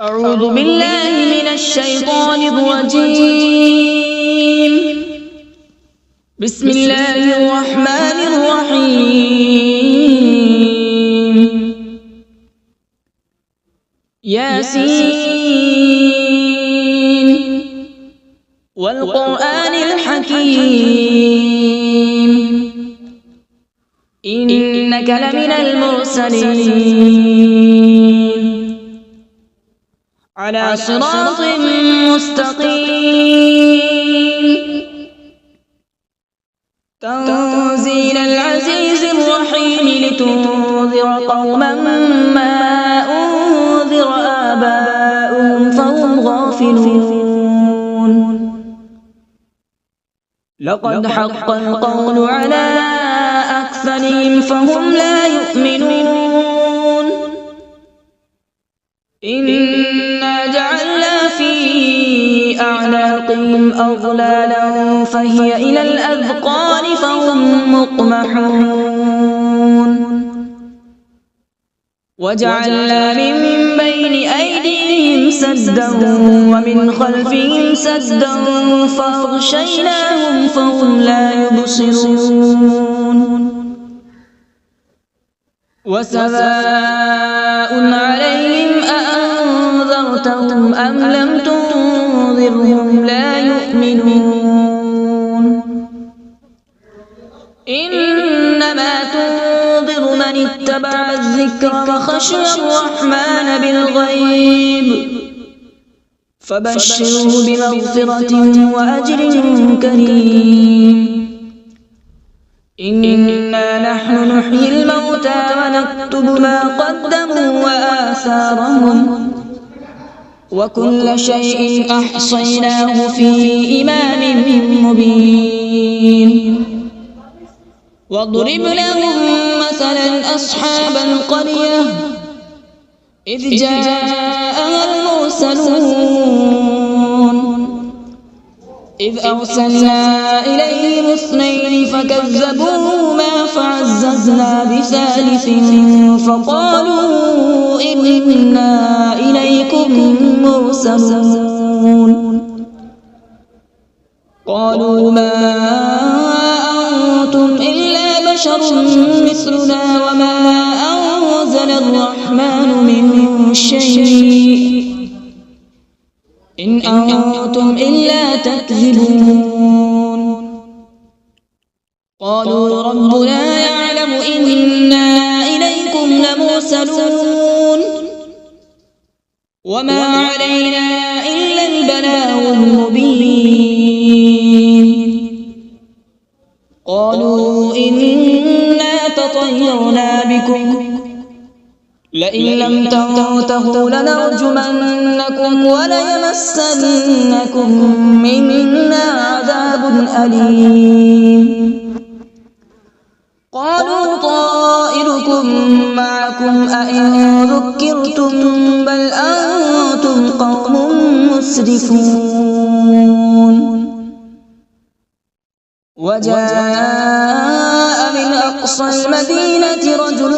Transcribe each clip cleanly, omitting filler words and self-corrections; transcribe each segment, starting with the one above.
أعوذ بالله من الشيطان الرجيم. بسم الله الرحمن الرحيم. ياسين والقرآن الحكيم إنك لمن المرسلين على صراط مستقيم تنزيل العزيز الرحيم لتنذر قوما ما أنذر آباؤهم فهم غافلون. لقد حق القول على أكثرهم فهم لا يؤمنون. إنا جعلنا في أعناقهم أغلالا فهي إلى الأذقان فهم مقمحون. وجعلنا من بين أيديهم سدا ومن خلفهم سدا فأغشيناهم فهم لا يبصرون. وسواء عليهم أأنذرتهم أم لم تنذرهم لا يؤمنون. إنما تنذر من اتبع الذكر وخشي الرحمن بالغيب فبشره بمغفرة وأجر كريم. إنا نحن نحيي الموتى ونكتب ما قدموا وآثارهم وكل شيء أحصيناه في إمام مبين. واضرب لهم مثلا أصحاب القرية إذ جاءها المرسلون إذ أرسلنا إليهم اثنين فكذبوهما فعززنا بثالث فقالوا إنا إليكم مرسلون. قالوا ما أنتم إلا بشر مثلنا وما أنزل الرحمن من شيء إن أنتم إلا تكذبون. قالوا ربنا يعلم إنا إليكم لمرسلون وما علينا إلا البلاغ المبين. قالوا إنا تطيرنا بكم لئن لم تنتهوا لنرجمنكم وليمسنكم منا عذاب أليم. قالوا طائركم معكم أئن ذكرتم بل أنتم قوم مسرفون. وجاء من أقصى المدينة رجل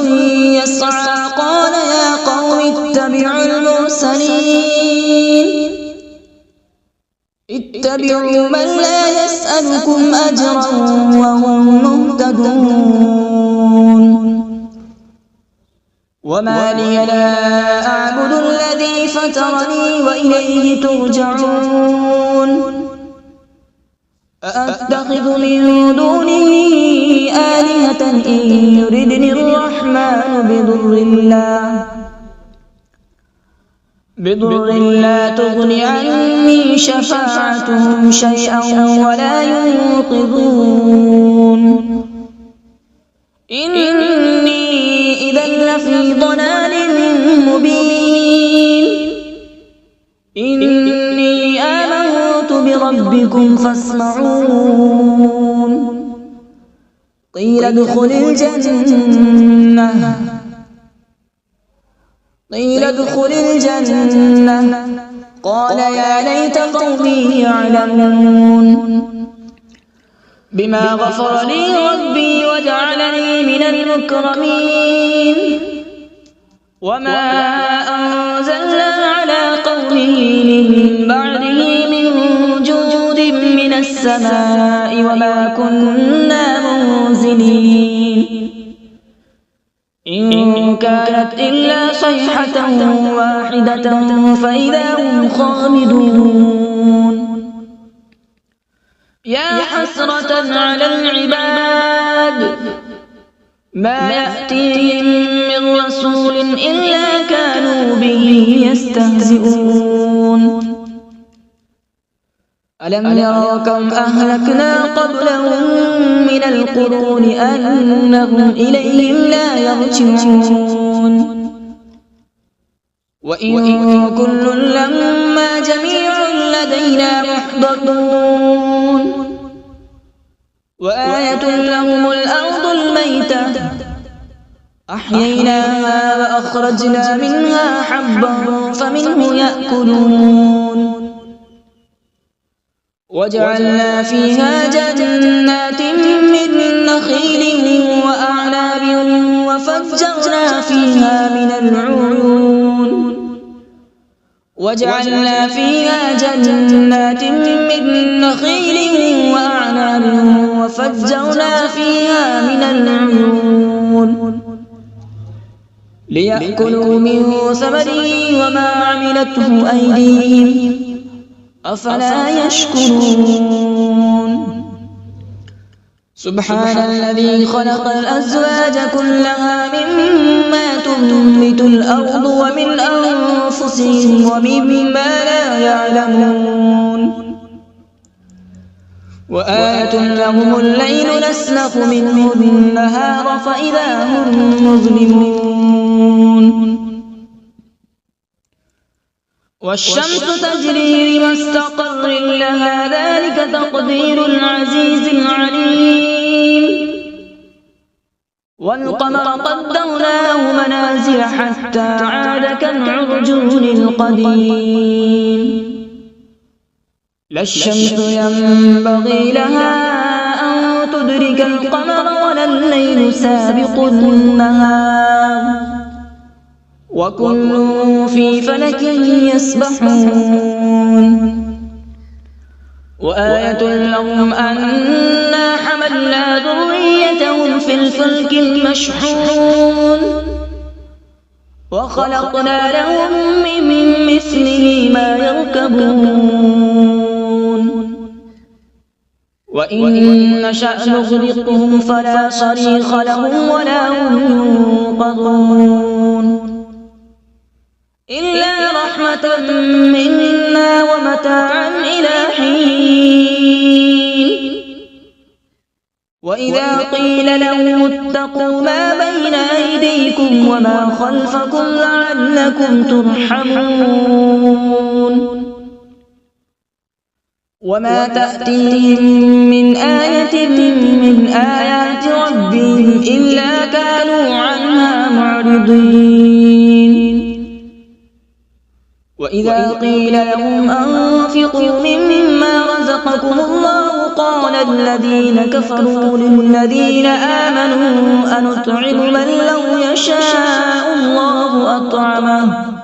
يسعى قال يا قوم اتبعوا المرسلين اتبعوا من لا يسألكم أجرا وهم مهتدون. وما لي لا أعبد الذي فطرني وإليه ترجعون. أأتخذ من دونه آلهة إن يردني الرحمن بضر لا تغن عني شفاعتهم شيئا ولا ينقذون. إني إذا لفي ضلال مبين. إني آمنت بربكم فاسمعون. قيل ادخل الجنة قال يا ليت قومي يعلمون. بما غفر لي ربي وجعلني من المكرمين. وما أنزلنا على به من بعده من جود من السماء وما كنا منزلين إن كانت إلا صيحة واحدة فإذا هم خامدون يا حسرة على العباد ما يأتيهم من رسول إلا كانوا به يستهزئون ألم يروا كم أهلكنا قبلهم من القرون أنهم إليهم لا يرجعون وإن كل لما جميع لدينا محضرون وآية لهم الأرض الميتة أحييناها وأخرجنا منها حبا فمنه يأكلون وجعلنا فيها جنات من نخيل وأعناب وفجرنا فيها من العيون وجعلنا فيها جنات من نخيل وأعناب وفجرنا فيها من العيون ليأكلوا من ثمره وما عملته أيديهم أفلا يشكرون سبحان الذي خلق الأزواج كلها مما تنبت الأرض ومن أنفسهم ومما لا يعلمون وآية لهم الليل نسلخ منه النهار فإذا هم مظلمون والشمس تجري لمستقر لها ذلك تقدير العزيز العليم والقمر قدرناه منازل حتى عاد كالعرجون القديم لا الشمس ينبغي لها أن تدرك القمر ولا الليل سابق النهار وكل في فلك يسبحون وآية لهم أنا حملنا ذريتهم في الفلك المشحون وخلقنا لهم من مثله ما يركبون وإن نشأ نغرقهم فلا صريخ لهم ولا هم ينقذون إلا رحمة منا ومتاعا إلى حين وإذا قيل لهم اتقوا ما بين أيديكم وما خلفكم لعلكم ترحمون وما تأتيهم من آية من آيات ربهم إلا كانوا عنها معرضين وإذا قيل لهم أنفقوا مما رزقكم الله قال الذين كفروا للذين آمنوا أنطعم من لو يشاء الله أطعمه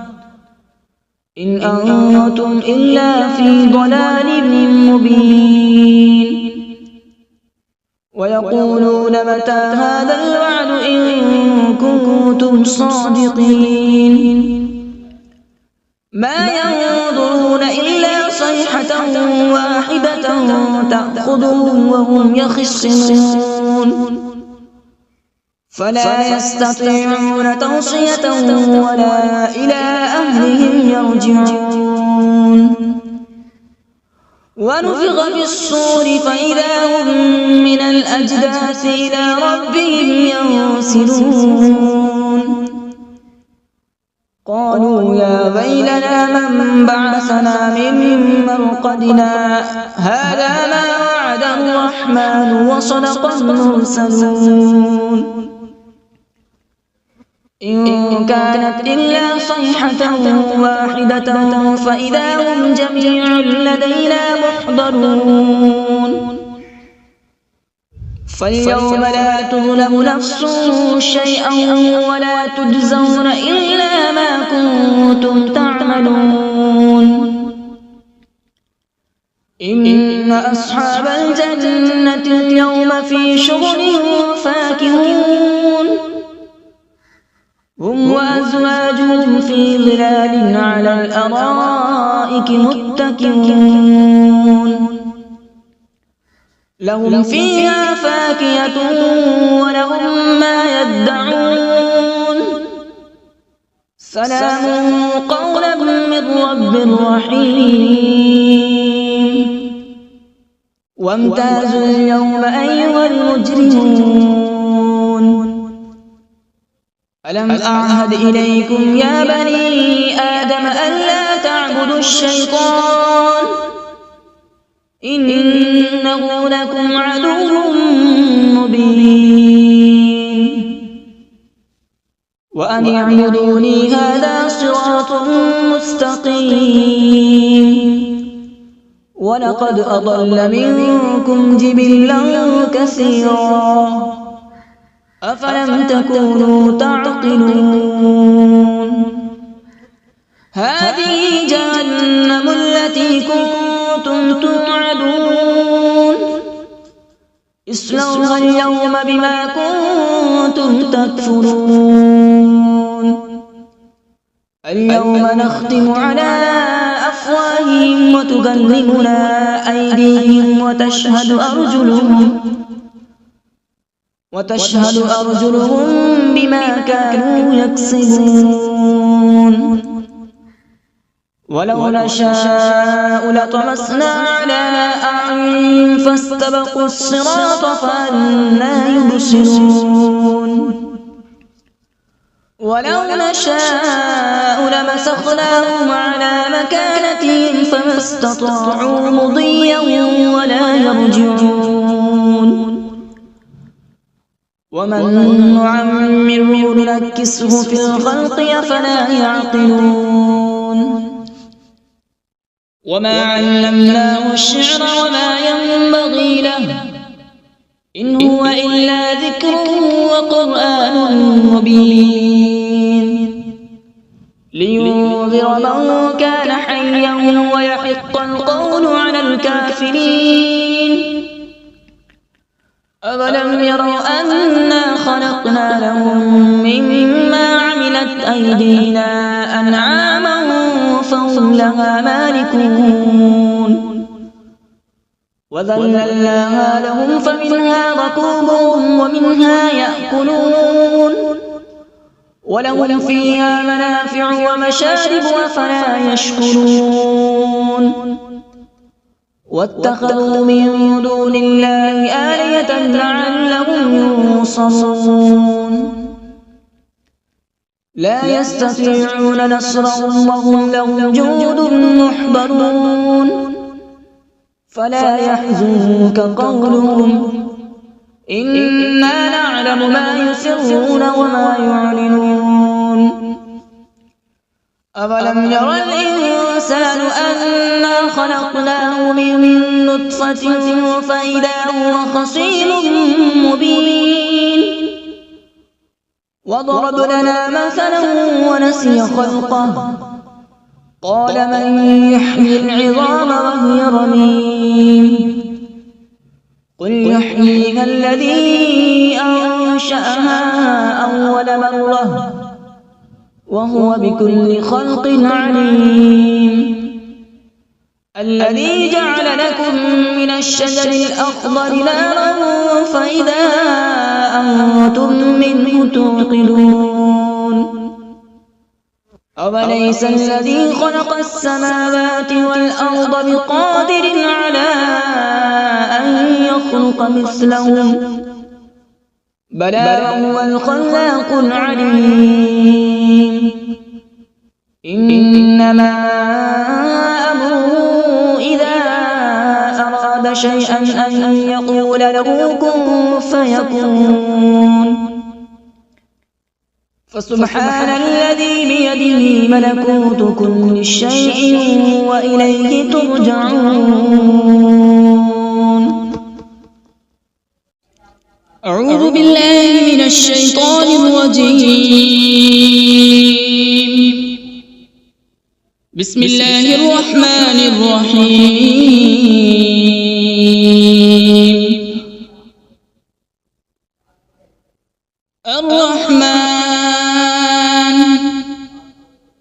إن أنتم إلا في ضلال مبين ويقولون متى هذا الوعد إن كنتم صادقين ما ينظرون إلا صيحة واحدة تأخذهم وهم يخصمون فلا يستطيعون توصية ولا إلى أهلهم يرجعون ونفخ في الصور فإذا هم من الأجداث إلى ربهم ينسلون قالوا يا ويلنا من بعثنا من مرقدنا هذا ما وعد الرحمن وصدق المرسلون إن كانت إلا صيحة واحدة فإذا هم جميع لدينا محضرون فاليوم لا تظلم نفس شيئا ولا تجزون إلا ما كنتم تعملون إن أصحاب الجنة اليوم في شغل فاكهون هم وأزواجهم في ظلال على الأرائك متكئون لهم فيها فاكهة ولهم ما يدعون سلام قولا من رب رحيم وامتازوا اليوم أيها المجرمون ألم أعهد إليكم يا بني آدم ألا تعبدوا الشيطان إنه لكم عدو مبين وأن اعبدوني هذا صراط مستقيم ولقد أضل منكم جبلا كثيرا أفلم تكونوا تعقلون هذه جهنم التي كنتم توعدون اصلوها اليوم بما كنتم تكفرون اليوم نختم على أفواههم وتكلمنا أيديهم وتشهد أرجلهم بما كانوا يكسبون ولو نشاء لطمسنا على أعين فاستبقوا الصراط فأنى يبصرون ولو نشاء لمسخناهم على مكانتهم فما استطاعوا مضيا ولا يرجعون ومن نعمره ننكسه في الخلق أفلا يعقلون وما علمناه الشعر وما ينبغي له إن هو إلا ذكر وقرآن مبين لينذر من كان حيا ويحق القول على الكافرين أولم يروا أنا خلقنا لهم مما عملت أيدينا أنعاما فهم لها مالكون وذللناها لهم فمنها ركوبهم ومنها يأكلون ولهم فيها منافع ومشارب أفلا يشكرون واتخذوا من دون الله آلهة لعلهم ينصرون لا يستطيعون نصرهم وهم لهم جند محضرون فلا يحزنك قولهم إنا نعلم ما يسرون وما يعلنون أولم ير الإنسان أنا خلقناه من نطفة فإذا هو خصيم مبين وضرب لنا مثلا ونسي خلقه قال من يحيي العظام وهي رميم قل يحييها الذي أنشأها أول مرة وهو بكل خلق عليم الذي جعل لكم من الشجر الأخضر نارا فإذا أنتم منه توقدون أوليس الذي خلق السماوات والأرض بقادر على أن يخلق مثلهم بلى وهو الخلاق العليم إنما أمره إذا أراد شيئا أن يقول له كن فيكون فسبحان الذي بيده ملكوت كل شيء وإليه ترجعون أعوذ بالله من الشيطان الرجيم بسم الله الرحمن الرحيم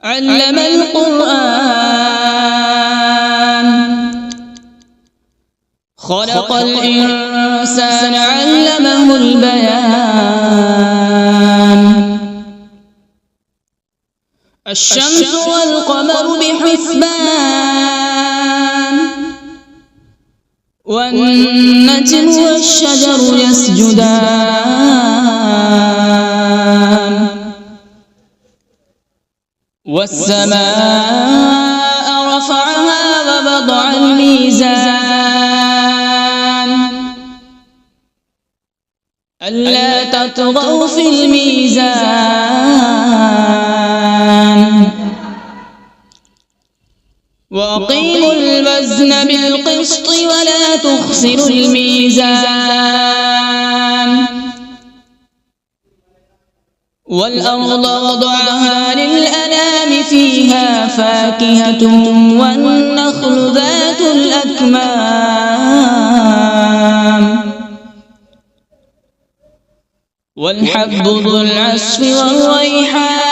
علم القرآن خلق الإنسان علمه البيان الشمس والقمر بحسبان والنجم والشجر يسجدان والسماء رفعها ووضع الميزان ألا تطغوا في الميزان وأقيموا الوزن بالقسط ولا تخسروا الميزان والأرض وضعها للأنام فيها فاكهة والنخل ذات الأكمام والحب ذو العصف والريحان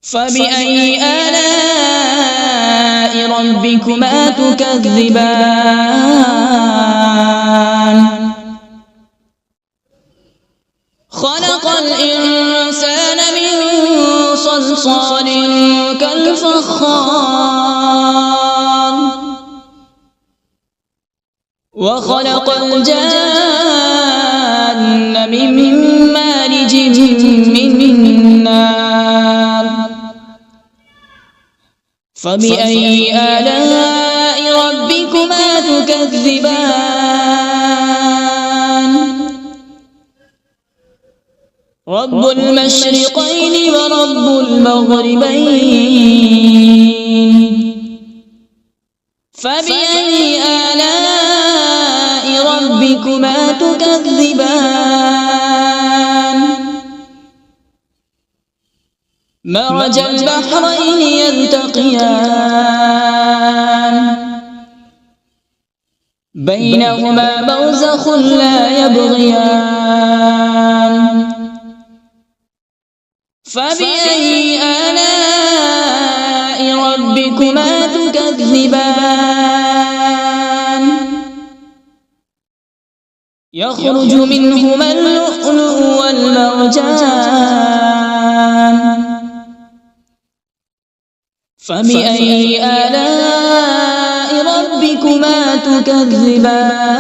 فبأي آلاء ربكما تكذبان خلق الإنسان من صلصال كالفخار وخلق الجان من مارج من نار فبأي آلاء ربكما تكذبان رب المشرقين ورب المغربين فبأي آلاء ربكما تكذبان مرج البحرين يلتقيان بينهما برزخ لا يبغيان فبأي آلاء ربكما تكذبان يخرج منهما اللؤلؤ والمرجان فبأي آلاء ربكما تكذبان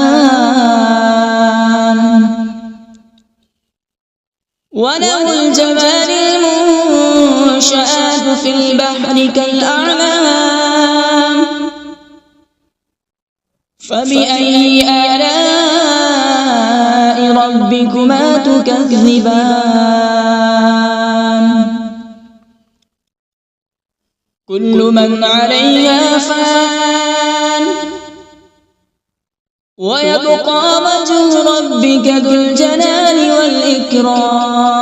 وله الجوار المنشآت في البحر كالأعلام فبأي آلاء ربكما تكذبان كل من عليها فان ويبقى وجه ربك ذو الجلال والإكرام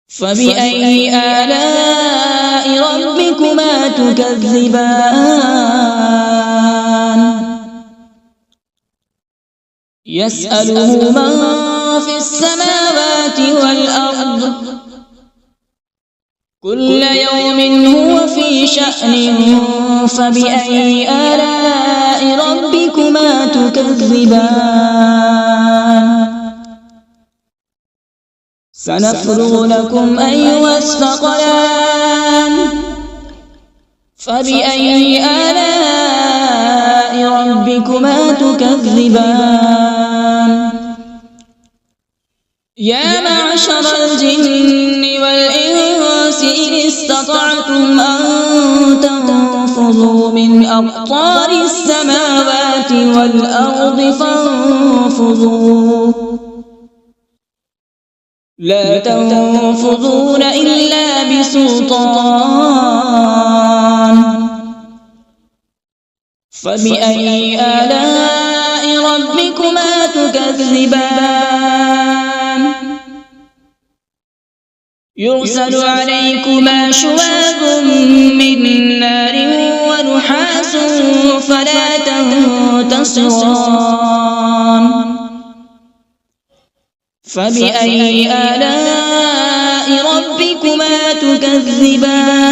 فبأي آلاء ربكما تكذبان يسأله من في السماوات والأرض كل يوم هو في شأن فبأي آلاء ربكما تكذبان سنفرغ لكم أيها الثقلان فبأي آلاء ربكما تكذبان يا معشر الجن والإنس إن استطعتم أن تنفذوا من أقطار السماوات والأرض فانفذوا لا تنفذون إلا بسلطان فبأي آلاء ربكما تكذبان يرسل عليكما شواظ من نار ونحاس فلا تنتصران فبأي آلاء ربكما تكذبان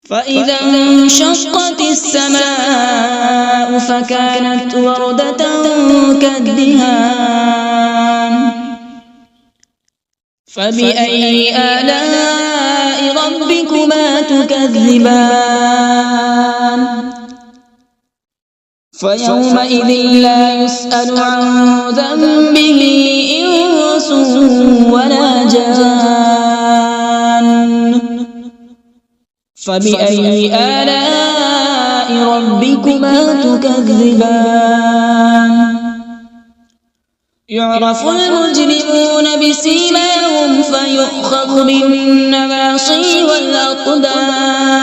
فإذا انشقت السماء فكانت وردة كالدهان فبأي آلاء ربكما تكذبان فيومئذ لا يسأل عن ذنبه إنس ولا جان فبأي آلاء ربكما تكذبان يعرف المجرمون بسيماهم فيؤخذ بالنواصي والأقدام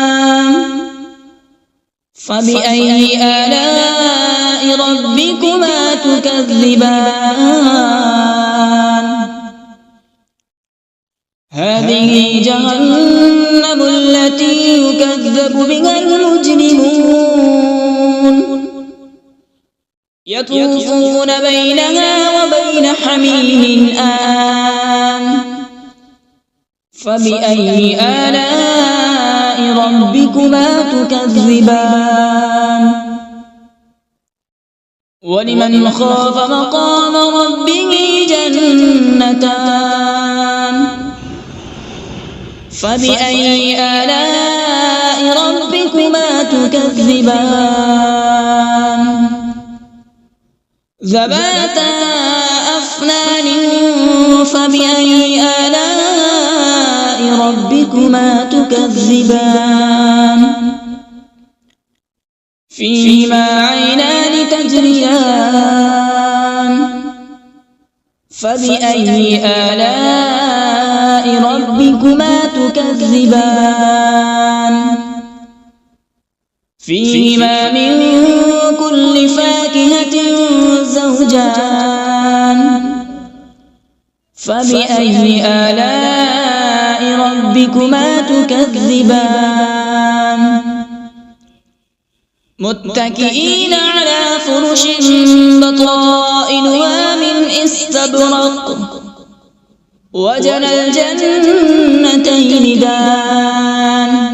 فبأي آلاء ربكما تكذبان هذه جهنم التي يكذب بها المجرمون يطوفون بينها وبين حميم آن فبأي آلاء ربكما تكذبان ولمن خاف مقام ربه جنتان فبأي آلاء ربكما تكذبان ذواتا أفنان فبأي آلاء ربكما تكذبان فيهما عينان تجريان فبأي آلاء ربكما تكذبان فيهما من كل فاكهة زوجان فبأي آلاء ربكما تكذبان متكئين على فرش بطائنها من استبرق وجنى الجنتين دان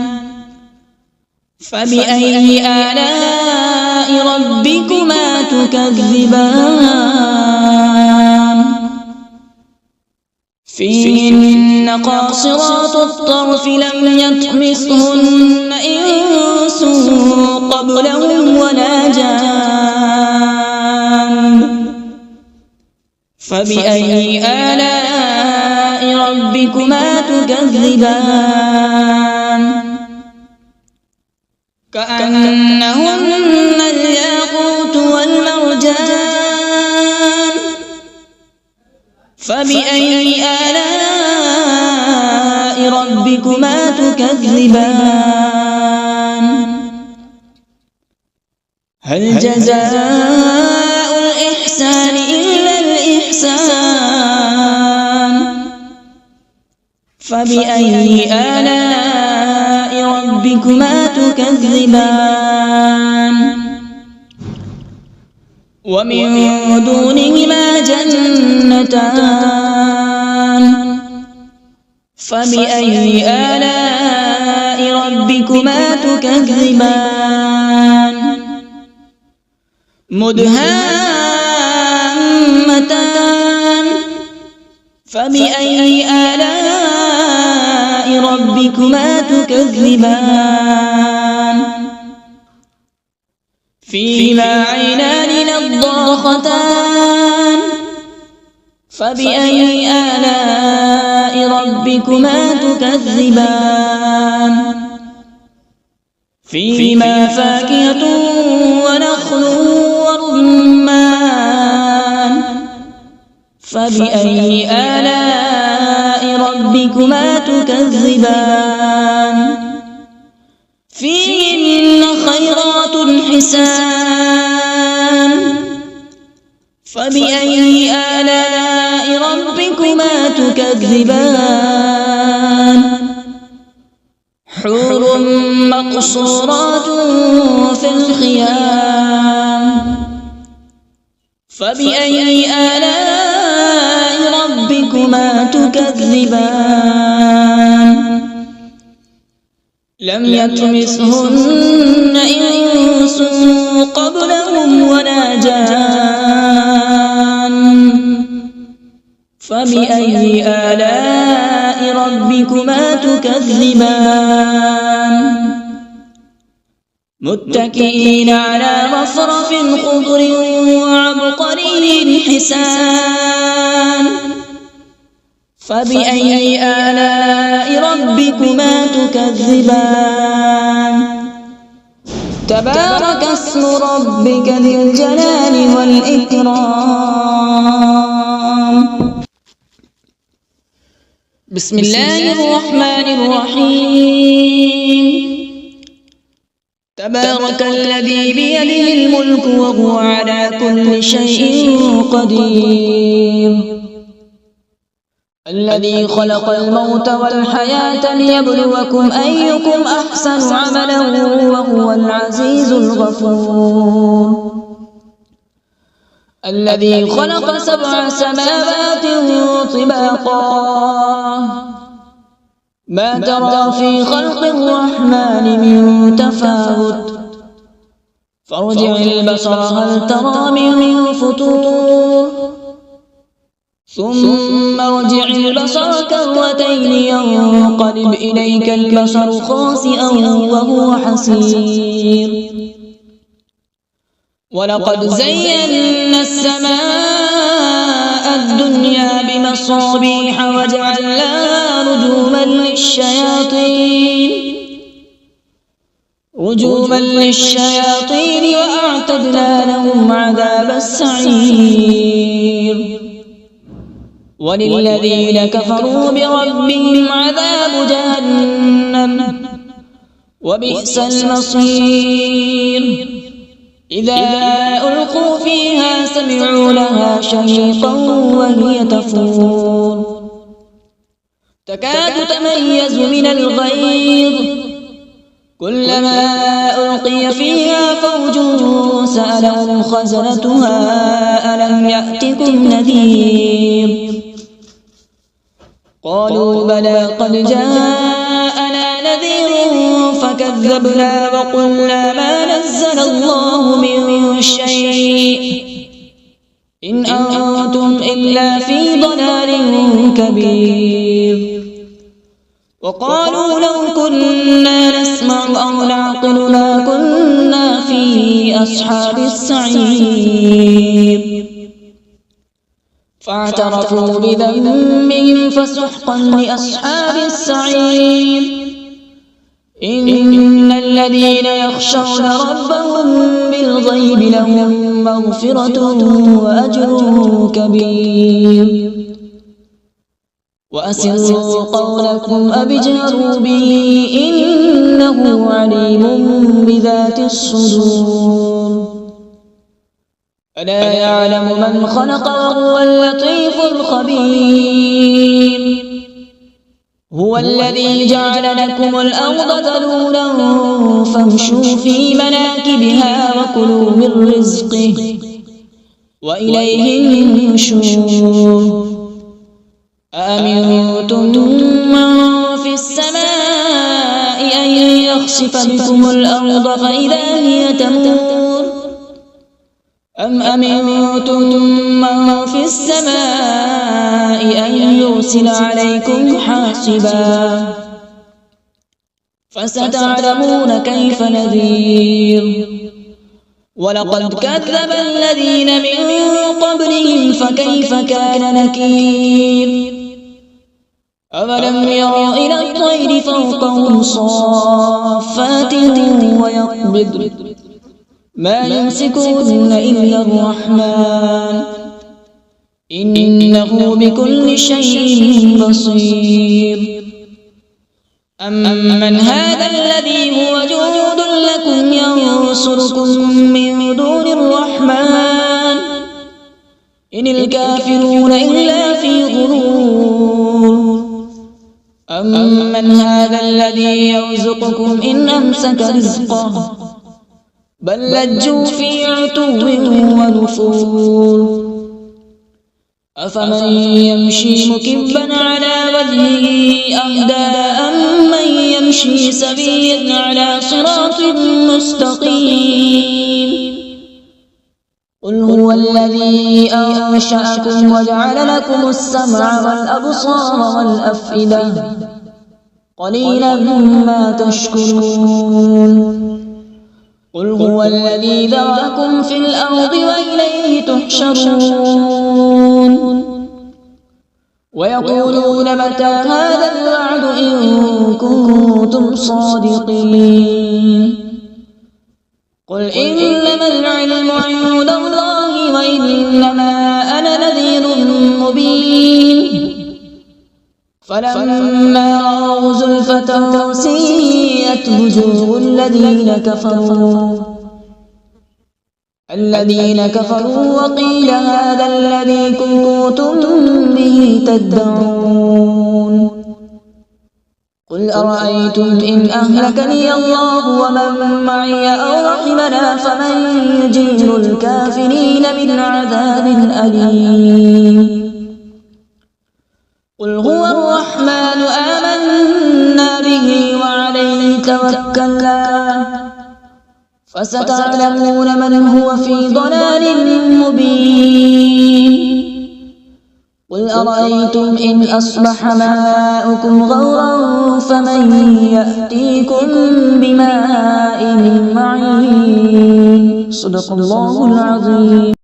فبأي آلاء ربكما تكذبان فيهن قاصرات الطرف لم يطمثهن إنس قبلهم ولا جان فبأي آلاء ربكما تكذبان كأنهن الياقوت والمرجان فبأي آلاء ربكما تكذبان هل جزاء الإحسان إلا الإحسان فبأي آلاء ربكما تكذبان ومن دونهما جنتان فبأي آلاء ربكما تكذبان مدهامتان فبأي آلاء ربكما تكذبان فيهما عينان نضاختان فبأي آلاء ربكما تكذبان فيهما فاكهة ونخل ورمان فبأي آلاء ربكما تكذبان فيهن خيرات حسان فبأي آلاء ربكما تكذبان حور مقصورات في الخيام فبأي آلاء ربكما تكذبان لم يطمثهن إنس قبلهم ولا جان فبأي آلاء ربكما تكذبان متكئين على رفرف خضر وعبقري حسان فبأي آلاء ربكما تكذبان تبارك اسم ربك ذي الجلال والإكرام بسم الله الرحمن الرحيم تبارك الذي بيده الملك وهو على كل شيء قدير الذي خلق الموت والحياة ليبلوكم أيكم أحسن عملا وهو العزيز الغفور الذي خلق 7 سماوات طباقا ما ترى في خلق الرحمن من تفاوت فارجع البصر هل ترى من فطور ثم ارجع البصر كرتين ينقلب إليك البصر خاسئا وهو حسير ولقد زينا السماء الدنيا بمصابيح وجعلناها رجوما للشياطين وأعتدنا لهم عذاب السعير وللذين كفروا بربهم عذاب جهنم وبئس المصير إذا ألقوا فيها سمعوا لها شهيقا وهي تفور تكاد تميز من الغيظ كلما ألقي فيها فوج سألهم خزنتها ألم يأتكم نذير قالوا بلى قد جاءنا نذير فكذبنا وقلنا ما نزل الله من شيء إن أنتم إلا في ضلال كبير وقالوا لو كنا نسمع أو نعقل ما كنا في أصحاب السعير فاعترفوا بذنبهم فسحقا لأصحاب السعير إن الذين يخشون ربهم بالغيب لهم مغفرة وأجر كبير وأسروا قولكم أو اجهروا به إنه عليم بذات الصدور ألا يعلم من خلق وهو اللطيف الخبير هو الذي جعل لكم الأرض ذلولا فامشوا في مناكبها وكلوا من رزقه وإليه النشور أأمنتم من في السماء أن يخسف بكم الأرض فإذا هي تمور أم أمنتم من في السماء أن يرسل عليكم حاصبا فستعلمون كيف نذير ولقد كذب الذين من قبلهم فكيف كان نكير أولم يروا إلى الطير فوقهم صافات ويقبض ما يمسكون إلا الرحمن إنه بكل شيء بصير أمن هذا الذي هو جند لكم ينصركم من دون الرحمن إن الكافرون إلا في غرور أمن هذا الذي يرزقكم إن أمسك رزقه بل لجوا في عتو ونفور أفمن يمشي مكبا على وجهه أهدى أمن يمشي سويا على صراط مستقيم قل هو الذي أنشأكم وجعل لكم السمع والأبصار والأفئدة قليلا ما تشكرون قل هو الذي ذرأكم في الأرض وإليه تحشرون ويقولون متى هذا الوعد إن كنتم صادقين قل إنما العلم عند الله وإنما أنا نذير مبين فلما رأوا زلفة سيئت وجوه الذين كفروا وقيل هذا الذي كنتم به تدعون قل أرأيتم إن أهلكني الله ومن معي أو رحمنا فمن يجير الكافرين من عذاب أليم قل هو الرحمن آمنا به وعليه توكلنا فستعلمون من هو في ضلال مبين قل أرأيتم إن أصبح ماؤكم غورا فمن يأتيكم بماء معين صدق الله العظيم.